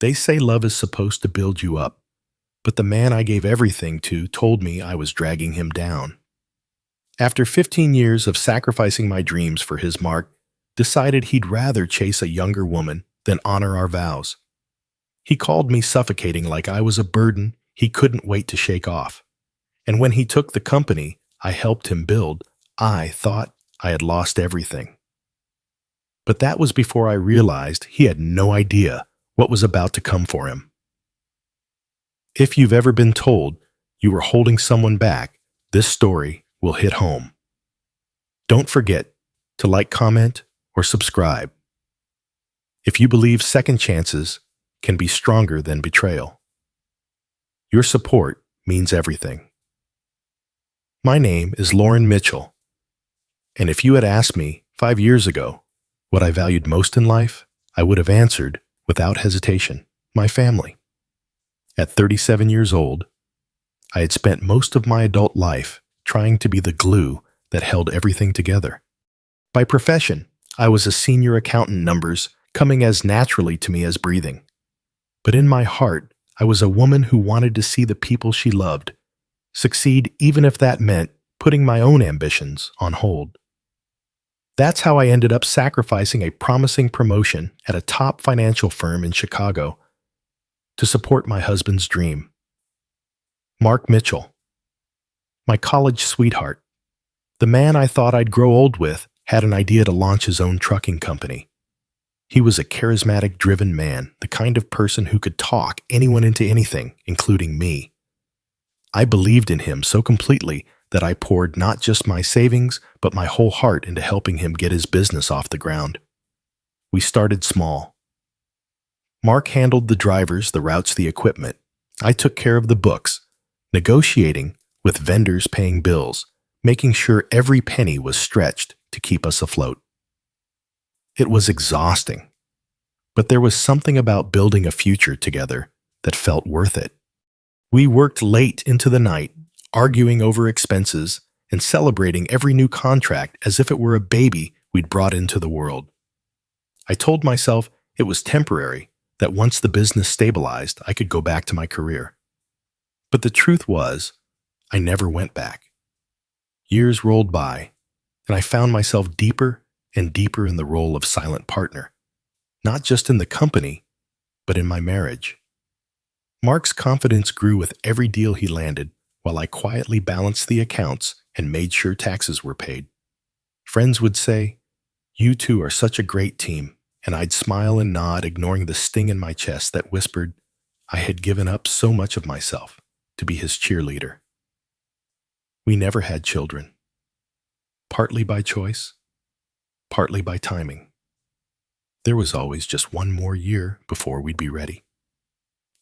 They say love is supposed to build you up, but the man I gave everything to told me I was dragging him down. After 15 years of sacrificing my dreams for his Mark decided he'd rather chase a younger woman than honor our vows. He called me suffocating like I was a burden he couldn't wait to shake off. And when he took the company I helped him build, I thought I had lost everything. But that was before I realized he had no idea what was about to come for him. If you've ever been told you were holding someone back, this story will hit home. Don't forget to like, comment, or subscribe. If you believe second chances can be stronger than betrayal, your support means everything. My name is Lauren Mitchell, and if you had asked me 5 years ago what I valued most in life, I would have answered, without hesitation, my family. At 37 years old, I had spent most of my adult life trying to be the glue that held everything together. By profession, I was a senior accountant, numbers coming as naturally to me as breathing. But in my heart, I was a woman who wanted to see the people she loved succeed, even if that meant putting my own ambitions on hold. That's how I ended up sacrificing a promising promotion at a top financial firm in Chicago to support my husband's dream. Mark Mitchell, my college sweetheart, the man I thought I'd grow old with, had an idea to launch his own trucking company. He was a charismatic, driven man, the kind of person who could talk anyone into anything, including me. I believed in him so completely that I poured not just my savings, but my whole heart into helping him get his business off the ground. We started small. Mark handled the drivers, the routes, the equipment. I took care of the books, negotiating with vendors, paying bills, making sure every penny was stretched to keep us afloat. It was exhausting, but there was something about building a future together that felt worth it. We worked late into the night, arguing over expenses and celebrating every new contract as if it were a baby we'd brought into the world. I told myself it was temporary, that once the business stabilized, I could go back to my career. But the truth was, I never went back. Years rolled by, and I found myself deeper and deeper in the role of silent partner, not just in the company, but in my marriage. Mark's confidence grew with every deal he landed, while I quietly balanced the accounts and made sure taxes were paid. Friends would say, "You two are such a great team," and I'd smile and nod, ignoring the sting in my chest that whispered I had given up so much of myself to be his cheerleader. We never had children, partly by choice, partly by timing. There was always just one more year before we'd be ready.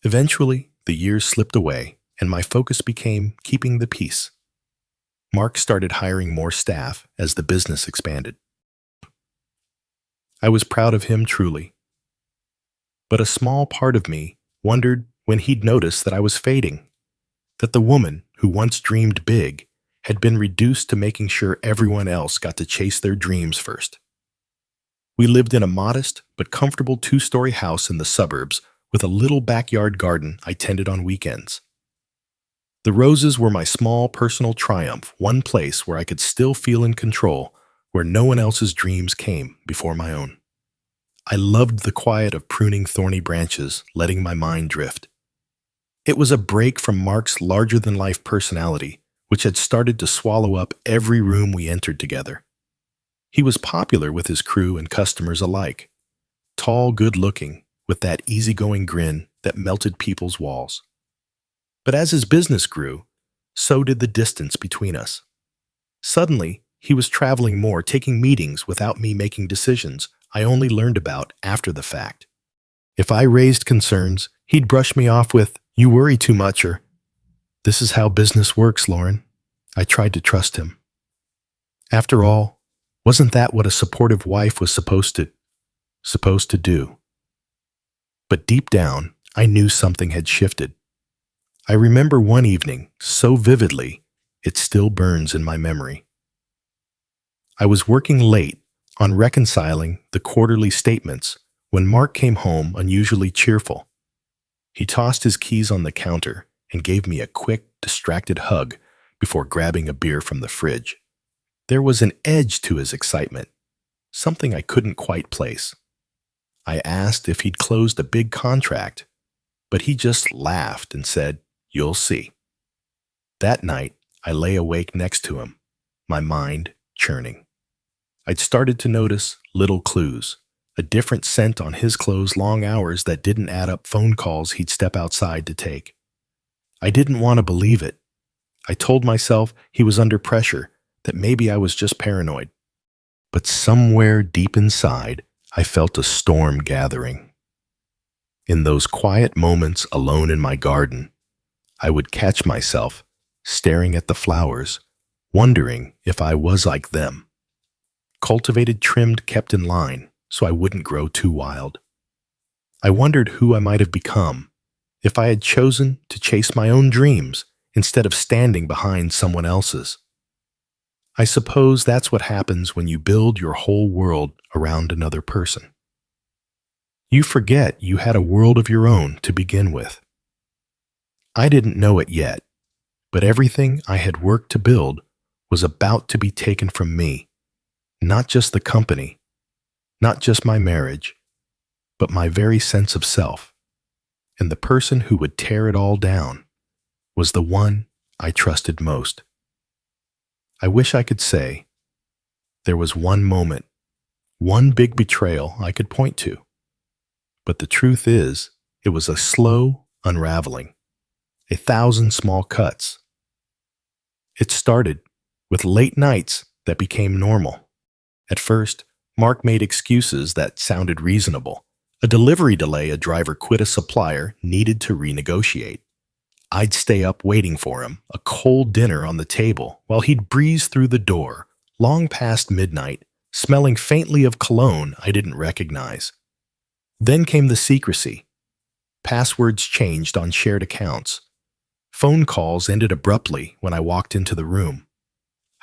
Eventually, the years slipped away, and my focus became keeping the peace. Mark started hiring more staff as the business expanded. I was proud of him, truly. But a small part of me wondered when he'd noticed that I was fading, that the woman who once dreamed big had been reduced to making sure everyone else got to chase their dreams first. We lived in a modest but comfortable 2-story house in the suburbs with a little backyard garden I tended on weekends. The roses were my small personal triumph, one place where I could still feel in control, where no one else's dreams came before my own. I loved the quiet of pruning thorny branches, letting my mind drift. It was a break from Mark's larger-than-life personality, which had started to swallow up every room we entered together. He was popular with his crew and customers alike. Tall, good-looking, with that easygoing grin that melted people's walls. But as his business grew, so did the distance between us. Suddenly, he was traveling more, taking meetings without me making decisions I only learned about after the fact. If I raised concerns, he'd brush me off with, "You worry too much," or, "This is how business works, Lauren." I tried to trust him. After all, wasn't that what a supportive wife was supposed to do? But deep down, I knew something had shifted. I remember one evening so vividly, it still burns in my memory. I was working late on reconciling the quarterly statements when Mark came home unusually cheerful. He tossed his keys on the counter and gave me a quick, distracted hug before grabbing a beer from the fridge. There was an edge to his excitement, something I couldn't quite place. I asked if he'd closed a big contract, but he just laughed and said, "You'll see." That night, I lay awake next to him, my mind churning. I'd started to notice little clues, a different scent on his clothes, long hours that didn't add up, phone calls he'd step outside to take. I didn't want to believe it. I told myself he was under pressure, that maybe I was just paranoid. But somewhere deep inside, I felt a storm gathering. In those quiet moments alone in my garden, I would catch myself staring at the flowers, wondering if I was like them. Cultivated, trimmed, kept in line, so I wouldn't grow too wild. I wondered who I might have become if I had chosen to chase my own dreams instead of standing behind someone else's. I suppose that's what happens when you build your whole world around another person. You forget you had a world of your own to begin with. I didn't know it yet, but everything I had worked to build was about to be taken from me. Not just the company, not just my marriage, but my very sense of self. And the person who would tear it all down was the one I trusted most. I wish I could say there was one moment, one big betrayal I could point to. But the truth is, it was a slow unraveling, 1,000 small cuts. It started with late nights that became normal. At first, Mark made excuses that sounded reasonable. A delivery delay, a driver quit, a supplier needed to renegotiate. I'd stay up waiting for him, a cold dinner on the table, while he'd breeze through the door, long past midnight, smelling faintly of cologne I didn't recognize. Then came the secrecy. Passwords changed on shared accounts. Phone calls ended abruptly when I walked into the room.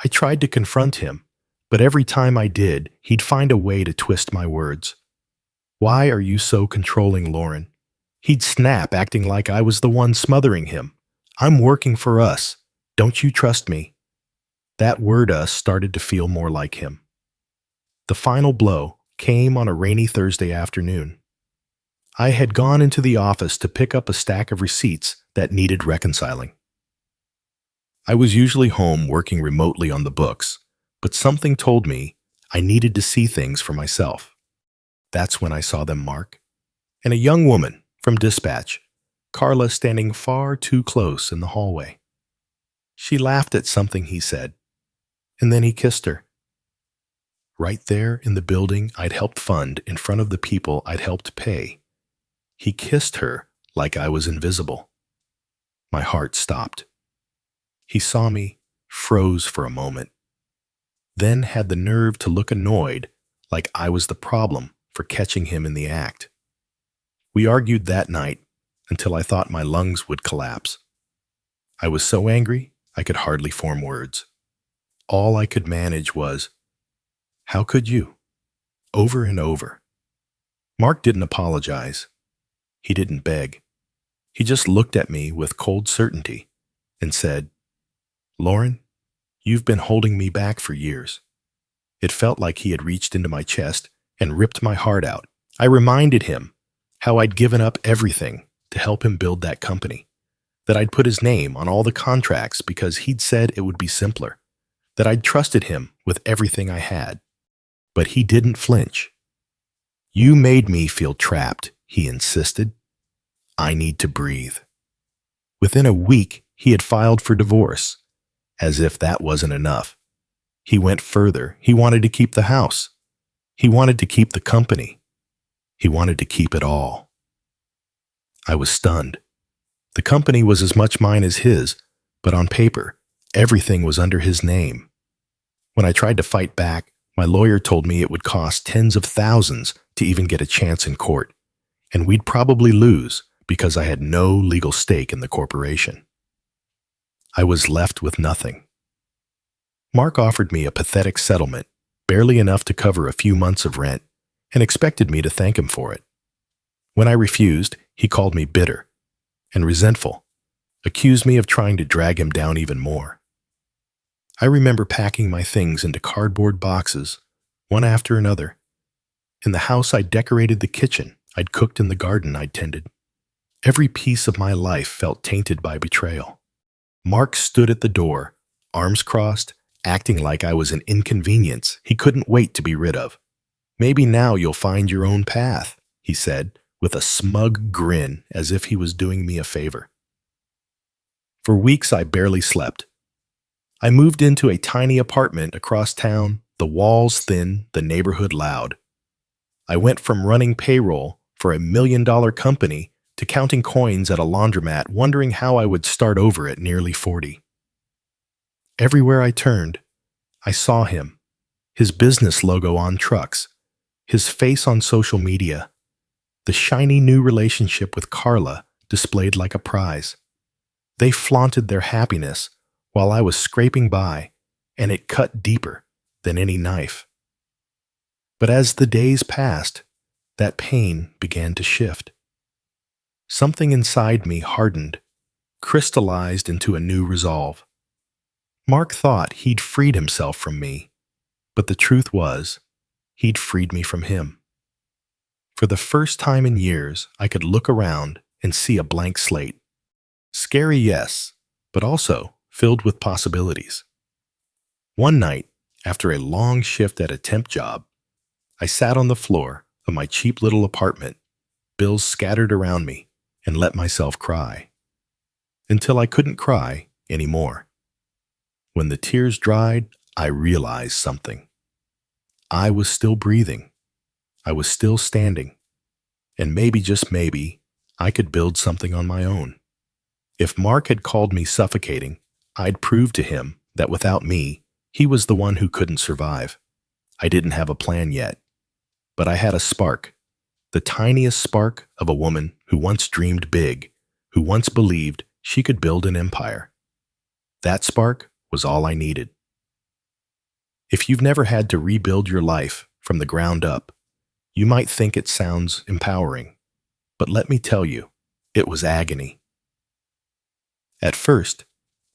I tried to confront him, but every time I did, he'd find a way to twist my words. "Why are you so controlling, Lauren?" He'd snap, acting like I was the one smothering him. "I'm working for us. Don't you trust me?" That word "us" started to feel more like him. The final blow came on a rainy Thursday afternoon. I had gone into the office to pick up a stack of receipts that needed reconciling. I was usually home working remotely on the books, but something told me I needed to see things for myself. That's when I saw them, Mark, and a young woman from dispatch, Carla, standing far too close in the hallway. She laughed at something he said, and then he kissed her. Right there in the building I'd helped fund, in front of the people I'd helped pay. He kissed her like I was invisible. My heart stopped. He saw me, froze for a moment, then had the nerve to look annoyed, like I was the problem for catching him in the act. We argued that night until I thought my lungs would collapse. I was so angry I could hardly form words. All I could manage was, "How could you?" Over and over. Mark didn't apologize. He didn't beg. He just looked at me with cold certainty and said, "Lauren, you've been holding me back for years." It felt like he had reached into my chest and ripped my heart out. I reminded him how I'd given up everything to help him build that company, that I'd put his name on all the contracts because he'd said it would be simpler, that I'd trusted him with everything I had. But he didn't flinch. "You made me feel trapped," he insisted. "I need to breathe." Within a week, he had filed for divorce. As if that wasn't enough. He went further. He wanted to keep the house. He wanted to keep the company. He wanted to keep it all. I was stunned. The company was as much mine as his, but on paper, everything was under his name. When I tried to fight back, my lawyer told me it would cost tens of thousands to even get a chance in court, and we'd probably lose because I had no legal stake in the corporation. I was left with nothing. Mark offered me a pathetic settlement, barely enough to cover a few months of rent, and expected me to thank him for it. When I refused, he called me bitter, and resentful, accused me of trying to drag him down even more. I remember packing my things into cardboard boxes, one after another. In the house, I decorated the kitchen I'd cooked in the garden I'd tended. Every piece of my life felt tainted by betrayal. Mark stood at the door, arms crossed, acting like I was an inconvenience he couldn't wait to be rid of. "Maybe now you'll find your own path," he said, with a smug grin as if he was doing me a favor. For weeks, I barely slept. I moved into a tiny apartment across town, the walls thin, the neighborhood loud. I went from running payroll for $1 million company to counting coins at a laundromat, wondering how I would start over at nearly 40. Everywhere I turned, I saw him, his business logo on trucks, his face on social media, the shiny new relationship with Carla displayed like a prize. They flaunted their happiness while I was scraping by, and it cut deeper than any knife. But as the days passed, that pain began to shift. Something inside me hardened, crystallized into a new resolve. Mark thought he'd freed himself from me, but the truth was, he'd freed me from him. For the first time in years, I could look around and see a blank slate. Scary, yes, but also filled with possibilities. One night, after a long shift at a temp job, I sat on the floor of my cheap little apartment, bills scattered around me, and let myself cry. Until I couldn't cry anymore. When the tears dried, I realized something. I was still breathing. I was still standing. And maybe, just maybe, I could build something on my own. If Mark had called me suffocating, I'd prove to him that without me, he was the one who couldn't survive. I didn't have a plan yet, but I had a spark, the tiniest spark of a woman who once dreamed big, who once believed she could build an empire. That spark was all I needed. If you've never had to rebuild your life from the ground up, you might think it sounds empowering, but let me tell you, it was agony. At first,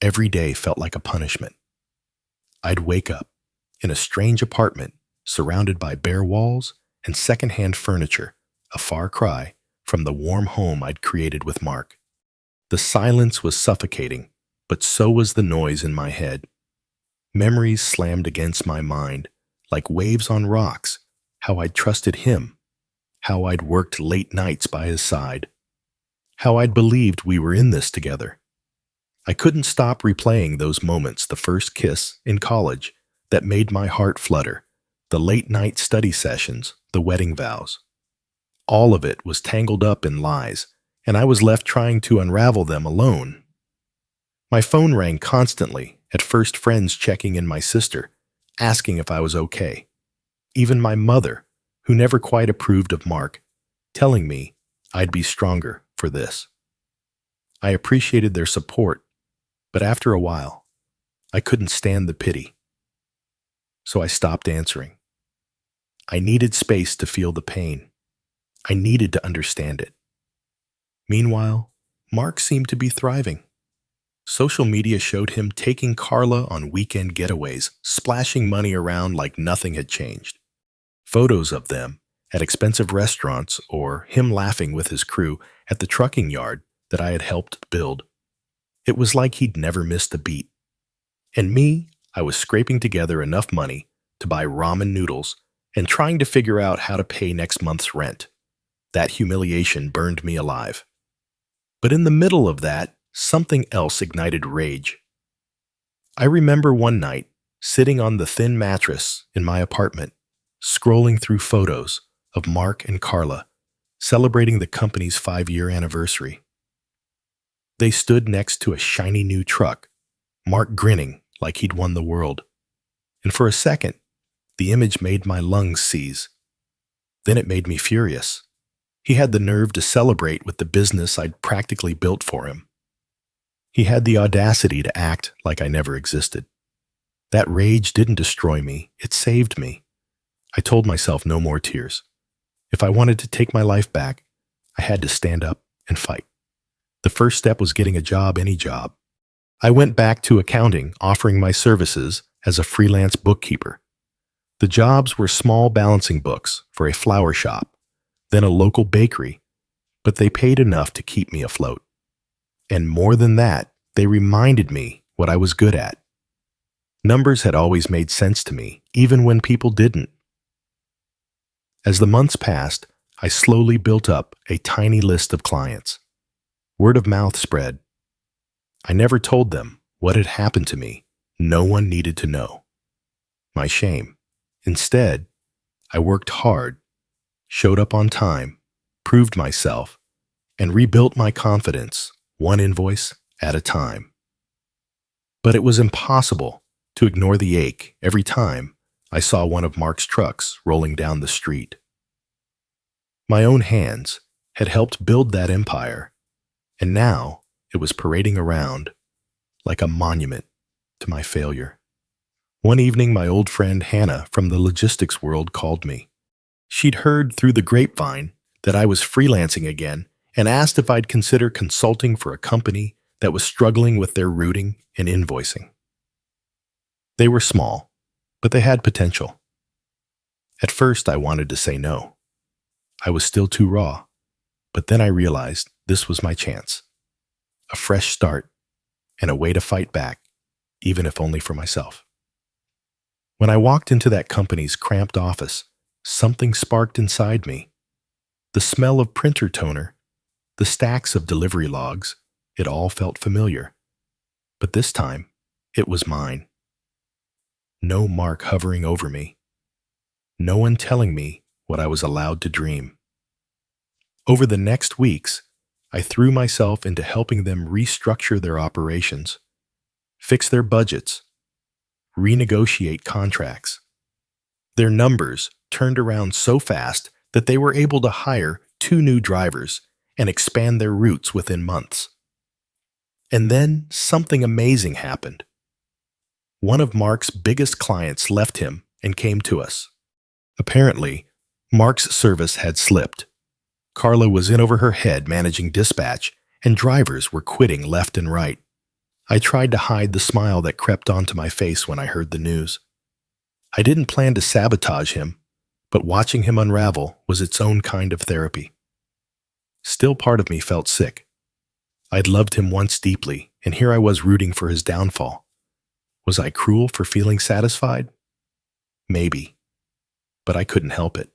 every day felt like a punishment. I'd wake up in a strange apartment surrounded by bare walls and secondhand furniture, a far cry from the warm home I'd created with Mark. The silence was suffocating, but so was the noise in my head. Memories slammed against my mind like waves on rocks, how I'd trusted him, how I'd worked late nights by his side, how I'd believed we were in this together. I couldn't stop replaying those moments, the first kiss in college that made my heart flutter, the late night study sessions, the wedding vows. All of it was tangled up in lies, and I was left trying to unravel them alone. My phone rang constantly, at first friends checking in my sister, asking if I was okay. Even my mother, who never quite approved of Mark, telling me I'd be stronger for this. I appreciated their support, but after a while, I couldn't stand the pity. So I stopped answering. I needed space to feel the pain. I needed to understand it. Meanwhile, Mark seemed to be thriving. Social media showed him taking Carla on weekend getaways, splashing money around like nothing had changed. Photos of them at expensive restaurants or him laughing with his crew at the trucking yard that I had helped build. It was like he'd never missed a beat. And me, I was scraping together enough money to buy ramen noodles and trying to figure out how to pay next month's rent. That humiliation burned me alive. But in the middle of that, something else ignited rage. I remember one night, sitting on the thin mattress in my apartment, scrolling through photos of Mark and Carla, celebrating the company's 5-year anniversary. They stood next to a shiny new truck, Mark grinning like he'd won the world. And for a second, the image made my lungs seize. Then it made me furious. He had the nerve to celebrate with the business I'd practically built for him. He had the audacity to act like I never existed. That rage didn't destroy me, it saved me. I told myself no more tears. If I wanted to take my life back, I had to stand up and fight. The first step was getting a job, any job. I went back to accounting, offering my services as a freelance bookkeeper. The jobs were small balancing books for a flower shop, then a local bakery, but they paid enough to keep me afloat. And more than that, they reminded me what I was good at. Numbers had always made sense to me, even when people didn't. As the months passed, I slowly built up a tiny list of clients. Word of mouth spread. I never told them what had happened to me. No one needed to know. My shame. Instead, I worked hard, showed up on time, proved myself, and rebuilt my confidence, one invoice at a time. But it was impossible to ignore the ache every time I saw one of Mark's trucks rolling down the street. My own hands had helped build that empire, and now it was parading around like a monument to my failure. One evening, my old friend Hannah from the logistics world called me. She'd heard through the grapevine that I was freelancing again and asked if I'd consider consulting for a company that was struggling with their routing and invoicing. They were small, but they had potential. At first, I wanted to say no. I was still too raw, but then I realized this was my chance. A fresh start and a way to fight back, even if only for myself. When I walked into that company's cramped office, something sparked inside me. The smell of printer toner, the stacks of delivery logs, it all felt familiar. But this time, it was mine. No Mark hovering over me. No one telling me what I was allowed to dream. Over the next weeks, I threw myself into helping them restructure their operations, fix their budgets, renegotiate contracts. Their numbers turned around so fast that they were able to hire 2 new drivers and expand their routes within months. And then something amazing happened. One of Mark's biggest clients left him and came to us. Apparently, Mark's service had slipped. Carla was in over her head managing dispatch, and drivers were quitting left and right. I tried to hide the smile that crept onto my face when I heard the news. I didn't plan to sabotage him, but watching him unravel was its own kind of therapy. Still, part of me felt sick. I'd loved him once deeply, and here I was rooting for his downfall. Was I cruel for feeling satisfied? Maybe, but I couldn't help it.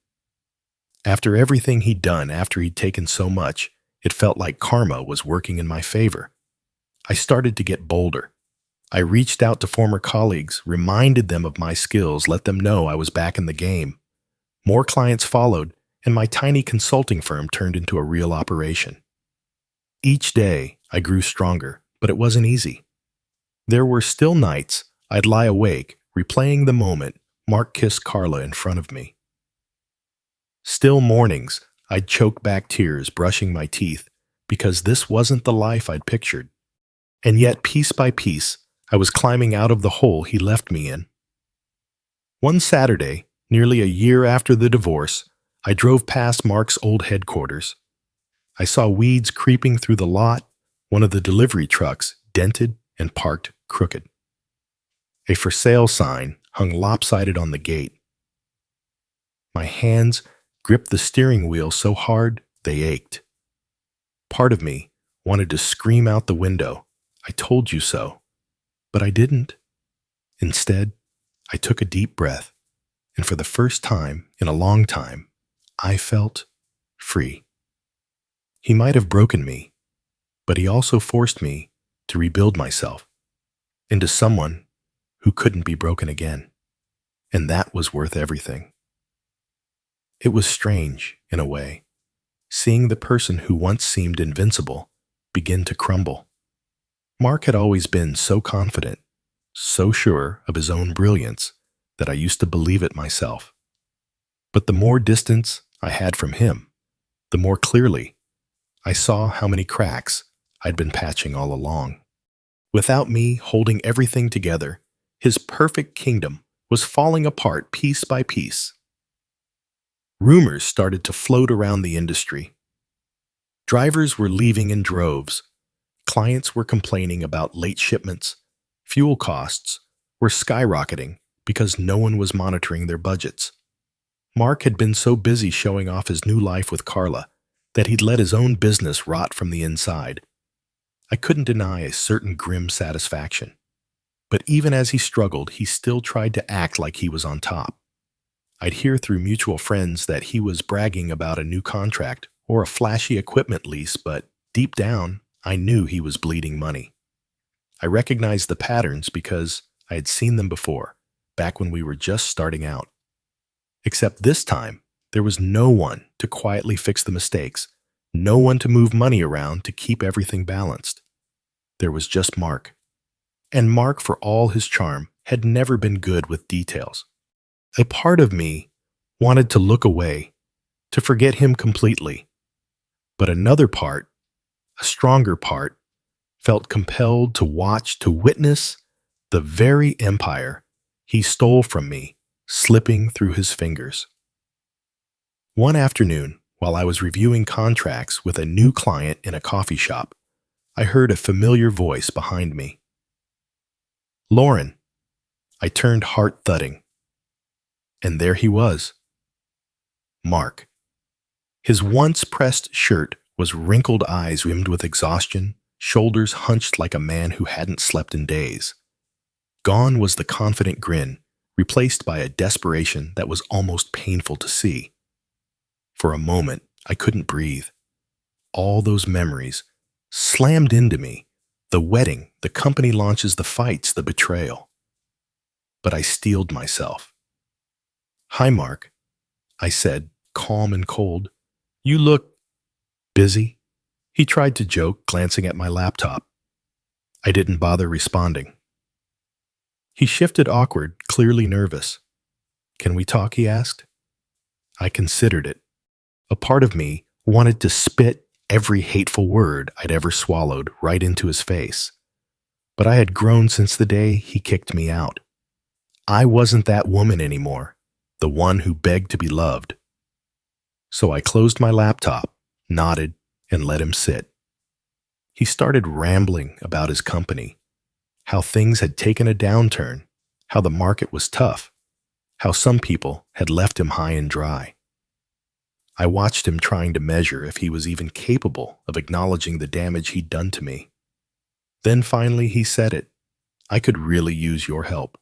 After everything he'd done, after he'd taken so much, it felt like karma was working in my favor. I started to get bolder. I reached out to former colleagues, reminded them of my skills, let them know I was back in the game. More clients followed, and my tiny consulting firm turned into a real operation. Each day, I grew stronger, but it wasn't easy. There were still nights I'd lie awake, replaying the moment Mark kissed Carla in front of me. Still mornings, I'd choke back tears, brushing my teeth, because this wasn't the life I'd pictured. And yet, piece by piece, I was climbing out of the hole he left me in. One Saturday, nearly a year after the divorce, I drove past Mark's old headquarters. I saw weeds creeping through the lot, one of the delivery trucks dented and parked crooked. A for sale sign hung lopsided on the gate. My hands gripped the steering wheel so hard they ached. Part of me wanted to scream out the window, "I told you so," but I didn't. Instead, I took a deep breath, and for the first time in a long time, I felt free. He might have broken me, but he also forced me to rebuild myself into someone who couldn't be broken again. And that was worth everything. It was strange, in a way, seeing the person who once seemed invincible begin to crumble. Mark had always been so confident, so sure of his own brilliance, that I used to believe it myself. But the more distance I had from him, the more clearly I saw how many cracks I'd been patching all along. Without me holding everything together, his perfect kingdom was falling apart piece by piece. Rumors started to float around the industry. Drivers were leaving in droves. Clients were complaining about late shipments, fuel costs were skyrocketing because no one was monitoring their budgets. Mark had been so busy showing off his new life with Carla that he'd let his own business rot from the inside. I couldn't deny a certain grim satisfaction. But even as he struggled, he still tried to act like he was on top. I'd hear through mutual friends that he was bragging about a new contract or a flashy equipment lease, but deep down, I knew he was bleeding money. I recognized the patterns because I had seen them before, back when we were just starting out. Except this time, there was no one to quietly fix the mistakes, no one to move money around to keep everything balanced. There was just Mark. And Mark, for all his charm, had never been good with details. A part of me wanted to look away, to forget him completely. But another part, a stronger part, felt compelled to watch, to witness the very empire he stole from me slipping through his fingers. One afternoon, while I was reviewing contracts with a new client in a coffee shop, I heard a familiar voice behind me. Lauren. I turned heart thudding. And there he was. Mark. His once pressed shirt was wrinkled eyes rimmed with exhaustion, shoulders hunched like a man who hadn't slept in days. Gone was the confident grin, replaced by a desperation that was almost painful to see. For a moment, I couldn't breathe. All those memories slammed into me. The wedding, the company launches, the fights, the betrayal. But I steeled myself. Hi, Mark, I said, calm and cold. You look busy. He tried to joke, glancing at my laptop. I didn't bother responding. He shifted awkward, clearly nervous. Can we talk, he asked. I considered it. A part of me wanted to spit every hateful word I'd ever swallowed right into his face. But I had grown since the day he kicked me out. I wasn't that woman anymore, the one who begged to be loved. So I closed my laptop, nodded, and let him sit. He started rambling about his company, how things had taken a downturn, how the market was tough, how some people had left him high and dry. I watched him trying to measure if he was even capable of acknowledging the damage he'd done to me. Then finally he said it. I could really use your help.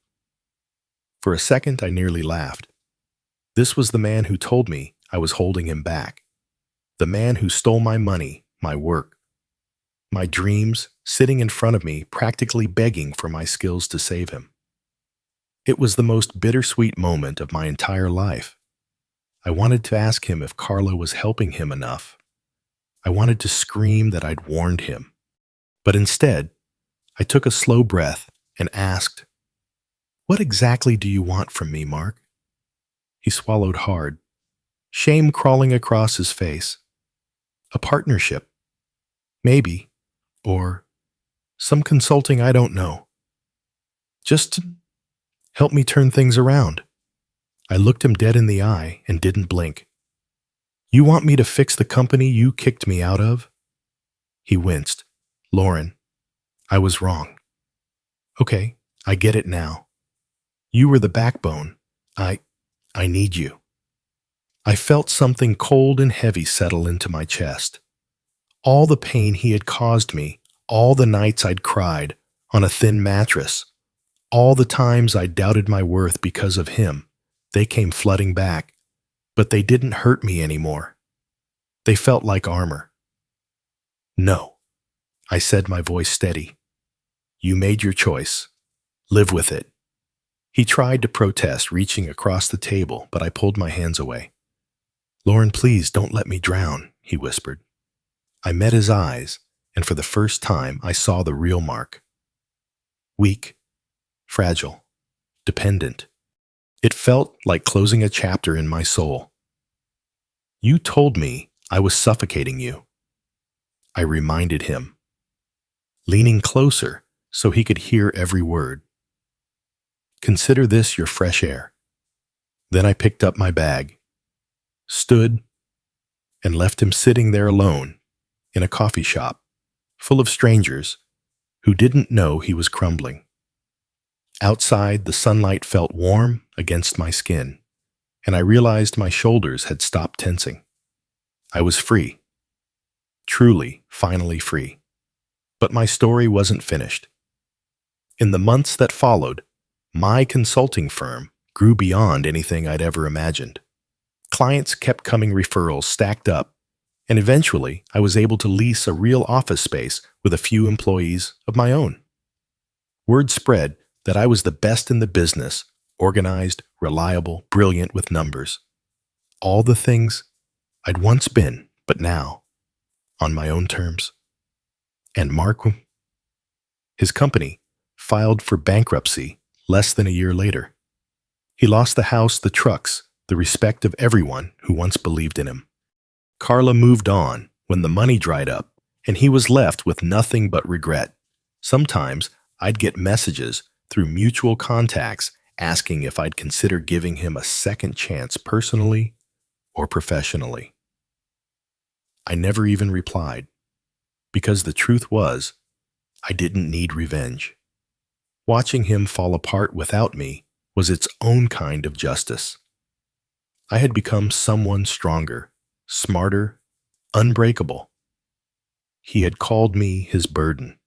For a second, I nearly laughed. This was the man who told me I was holding him back. The man who stole my money, my work, my dreams, sitting in front of me, practically begging for my skills to save him. It was the most bittersweet moment of my entire life. I wanted to ask him if Carla was helping him enough. I wanted to scream that I'd warned him. But instead, I took a slow breath and asked, What exactly do you want from me, Mark? He swallowed hard, shame crawling across his face. A partnership. Maybe. Or some consulting I don't know. Just to help me turn things around. I looked him dead in the eye and didn't blink. You want me to fix the company you kicked me out of? He winced. Lauren, I was wrong. Okay, I get it now. You were the backbone. I need you. I felt something cold and heavy settle into my chest. All the pain he had caused me, all the nights I'd cried on a thin mattress, all the times I doubted my worth because of him, they came flooding back, but they didn't hurt me anymore. They felt like armor. No, I said, my voice steady. You made your choice. Live with it. He tried to protest, reaching across the table, but I pulled my hands away. Lauren, please don't let me drown, he whispered. I met his eyes, and for the first time I saw the real Mark. Weak, fragile, dependent. It felt like closing a chapter in my soul. You told me I was suffocating you. I reminded him, leaning closer so he could hear every word. Consider this your fresh air. Then I picked up my bag, stood, and left him sitting there alone in a coffee shop, full of strangers who didn't know he was crumbling. Outside, the sunlight felt warm against my skin, and I realized my shoulders had stopped tensing. I was free, truly, finally free. But my story wasn't finished. In the months that followed, my consulting firm grew beyond anything I'd ever imagined. Clients kept coming, referrals stacked up, and eventually I was able to lease a real office space with a few employees of my own. Word spread that I was the best in the business, organized, reliable, brilliant with numbers. All the things I'd once been, but now, on my own terms. And Mark, his company, filed for bankruptcy less than a year later. He lost the house, the trucks, the respect of everyone who once believed in him. Carla moved on when the money dried up, and he was left with nothing but regret. Sometimes I'd get messages through mutual contacts asking if I'd consider giving him a second chance personally or professionally. I never even replied, because the truth was, I didn't need revenge. Watching him fall apart without me was its own kind of justice. I had become someone stronger, smarter, unbreakable. He had called me his burden,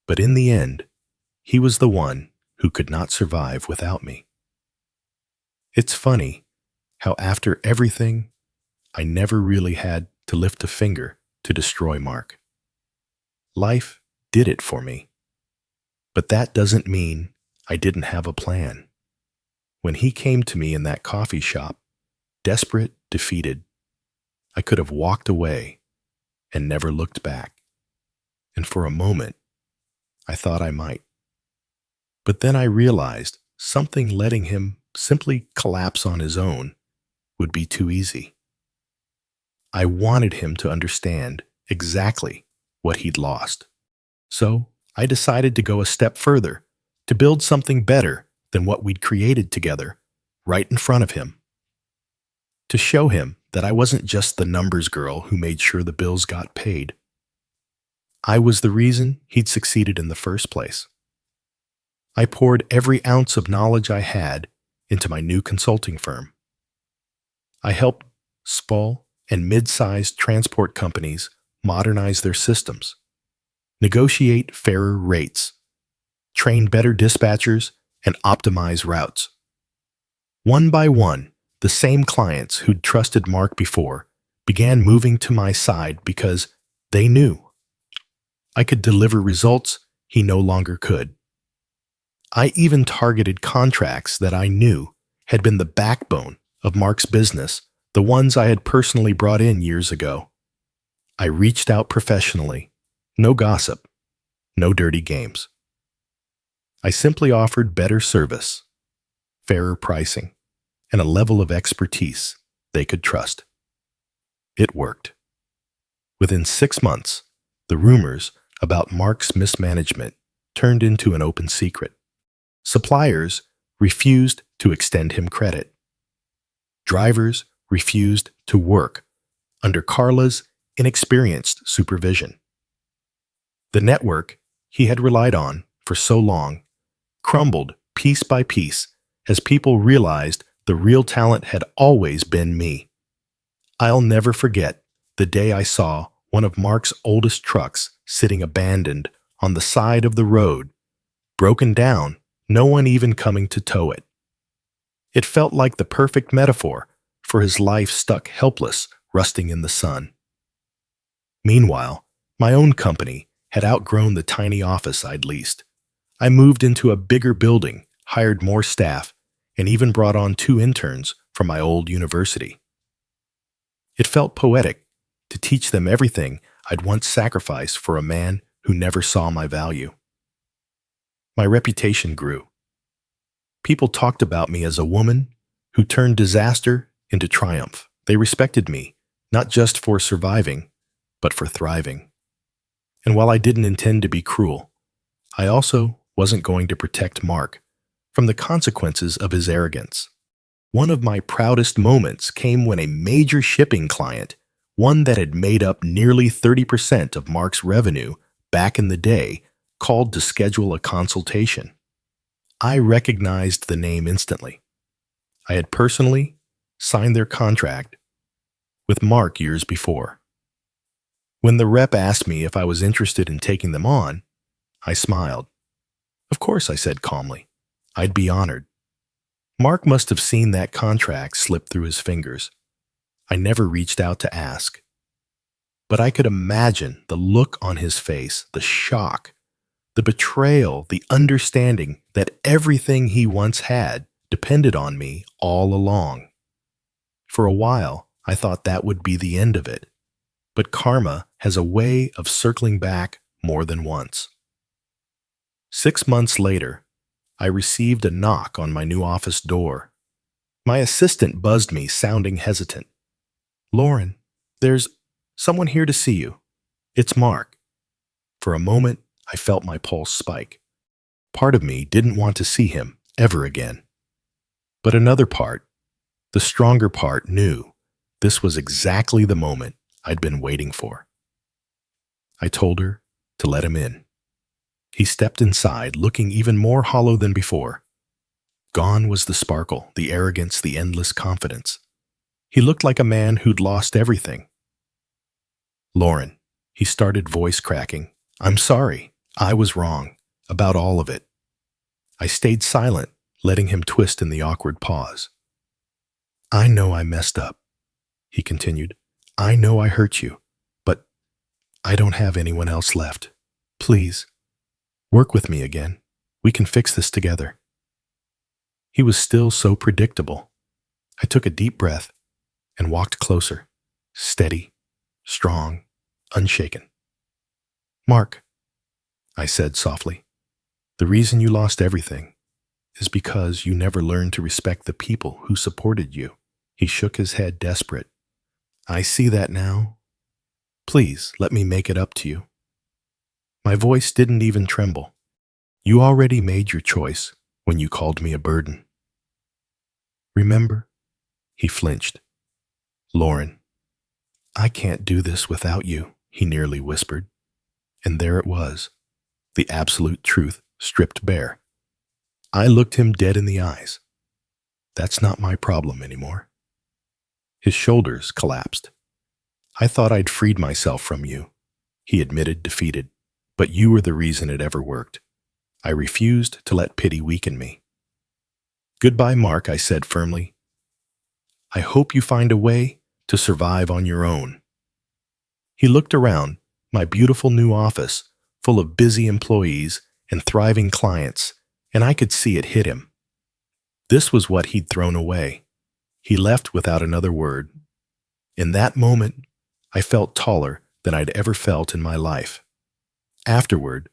but in the end, he was the one who could not survive without me. It's funny how after everything, I never really had to lift a finger to destroy Mark. Life did it for me. But that doesn't mean I didn't have a plan. When he came to me in that coffee shop, desperate, defeated, I could have walked away and never looked back. And for a moment, I thought I might. But then I realized something letting him simply collapse on his own would be too easy. I wanted him to understand exactly what he'd lost. So I decided to go a step further, to build something better than what we'd created together, right in front of him. To show him that I wasn't just the numbers girl who made sure the bills got paid. I was the reason he'd succeeded in the first place. I poured every ounce of knowledge I had into my new consulting firm. I helped small and mid-sized transport companies modernize their systems, negotiate fairer rates, train better dispatchers, and optimize routes. One by one, the same clients who'd trusted Mark before began moving to my side because they knew I could deliver results he no longer could. I even targeted contracts that I knew had been the backbone of Mark's business, the ones I had personally brought in years ago. I reached out professionally. No gossip, no dirty games. I simply offered better service, fairer pricing, and a level of expertise they could trust. It worked. Within 6 months, the rumors about Mark's mismanagement turned into an open secret. Suppliers refused to extend him credit. Drivers refused to work under Carla's inexperienced supervision. The network he had relied on for so long crumbled piece by piece as people realized the real talent had always been me. I'll never forget the day I saw one of Mark's oldest trucks sitting abandoned on the side of the road, broken down, no one even coming to tow it. It felt like the perfect metaphor for his life stuck helpless, rusting in the sun. Meanwhile, my own company had outgrown the tiny office I'd leased. I moved into a bigger building, hired more staff, and even brought on 2 interns from my old university. It felt poetic to teach them everything I'd once sacrificed for a man who never saw my value. My reputation grew. People talked about me as a woman who turned disaster into triumph. They respected me, not just for surviving, but for thriving. And while I didn't intend to be cruel, I also wasn't going to protect Mark from the consequences of his arrogance. One of my proudest moments came when a major shipping client, one that had made up nearly 30% of Mark's revenue back in the day, called to schedule a consultation. I recognized the name instantly. I had personally signed their contract with Mark years before. When the rep asked me if I was interested in taking them on, I smiled. Of course, I said calmly. I'd be honored. Mark must have seen that contract slip through his fingers. I never reached out to ask. But I could imagine the look on his face, the shock, the betrayal, the understanding that everything he once had depended on me all along. For a while, I thought that would be the end of it. But karma has a way of circling back more than once. 6 months later, I received a knock on my new office door. My assistant buzzed me, sounding hesitant. "Lauren, there's someone here to see you. It's Mark." For a moment, I felt my pulse spike. Part of me didn't want to see him ever again. But another part, the stronger part, knew this was exactly the moment I'd been waiting for. I told her to let him in. He stepped inside, looking even more hollow than before. Gone was the sparkle, the arrogance, the endless confidence. He looked like a man who'd lost everything. "Lauren," he started, voice cracking, "I'm sorry. I was wrong about all of it." I stayed silent, letting him twist in the awkward pause. "I know I messed up," he continued. "I know I hurt you, but I don't have anyone else left. Please, work with me again. We can fix this together." He was still so predictable. I took a deep breath and walked closer, steady, strong, unshaken. "Mark," I said softly, "the reason you lost everything is because you never learned to respect the people who supported you." He shook his head, desperate. "I see that now. Please let me make it up to you." My voice didn't even tremble. "You already made your choice when you called me a burden. Remember?" He flinched. "Lauren, I can't do this without you," he nearly whispered. And there it was, the absolute truth stripped bare. I looked him dead in the eyes. "That's not my problem anymore." His shoulders collapsed. "I thought I'd freed myself from you," he admitted, defeated. "But you were the reason it ever worked. I refused to let pity weaken me." "Goodbye, Mark," I said firmly. "I hope you find a way to survive on your own." He looked around, my beautiful new office, full of busy employees and thriving clients, and I could see it hit him. This was what he'd thrown away. He left without another word. In that moment, I felt taller than I'd ever felt in my life. Afterward,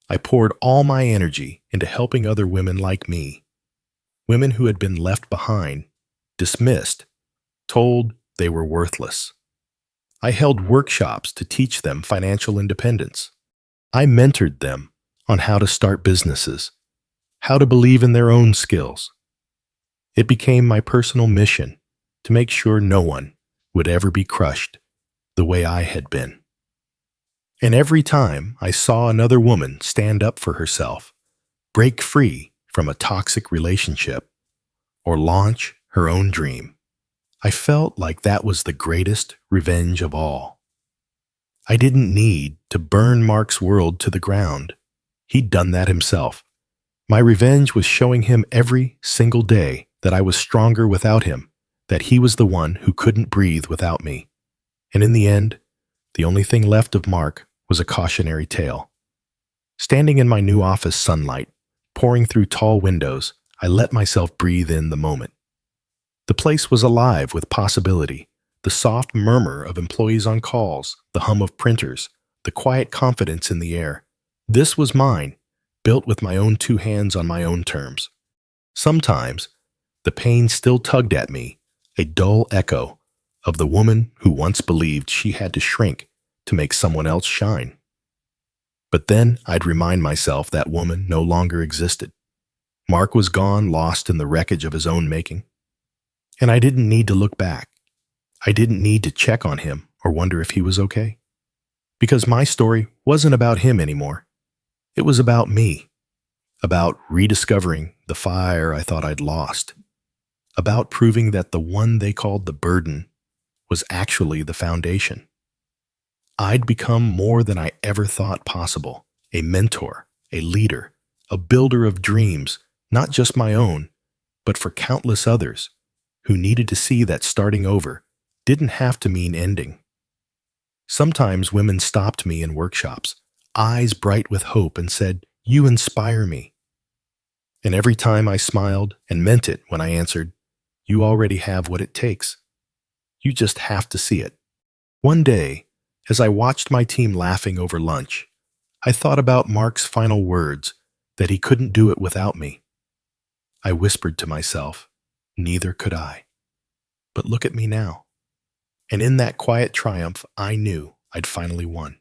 I poured all my energy into helping other women like me, women who had been left behind, dismissed, told they were worthless. I held workshops to teach them financial independence. I mentored them on how to start businesses, how to believe in their own skills. It became my personal mission to make sure no one would ever be crushed the way I had been. And every time I saw another woman stand up for herself, break free from a toxic relationship, or launch her own dream, I felt like that was the greatest revenge of all. I didn't need to burn Mark's world to the ground. He'd done that himself. My revenge was showing him every single day that I was stronger without him, that he was the one who couldn't breathe without me. And in the end, the only thing left of Mark was a cautionary tale. Standing in my new office sunlight, pouring through tall windows, I let myself breathe in the moment. The place was alive with possibility, the soft murmur of employees on calls, the hum of printers, the quiet confidence in the air. This was mine, built with my own two hands on my own terms. Sometimes, the pain still tugged at me, a dull echo of the woman who once believed she had to shrink to make someone else shine. But then I'd remind myself that woman no longer existed. Mark was gone, lost in the wreckage of his own making. And I didn't need to look back. I didn't need to check on him or wonder if he was okay. Because my story wasn't about him anymore. It was about me, about rediscovering the fire I thought I'd lost, about proving that the one they called the burden was actually the foundation. I'd become more than I ever thought possible, a mentor, a leader, a builder of dreams, not just my own, but for countless others who needed to see that starting over didn't have to mean ending. Sometimes women stopped me in workshops, eyes bright with hope, and said, "You inspire me." And every time I smiled and meant it when I answered, "You already have what it takes. You just have to see it." One day, as I watched my team laughing over lunch, I thought about Mark's final words, that he couldn't do it without me. I whispered to myself, "Neither could I." But look at me now. And in that quiet triumph, I knew I'd finally won.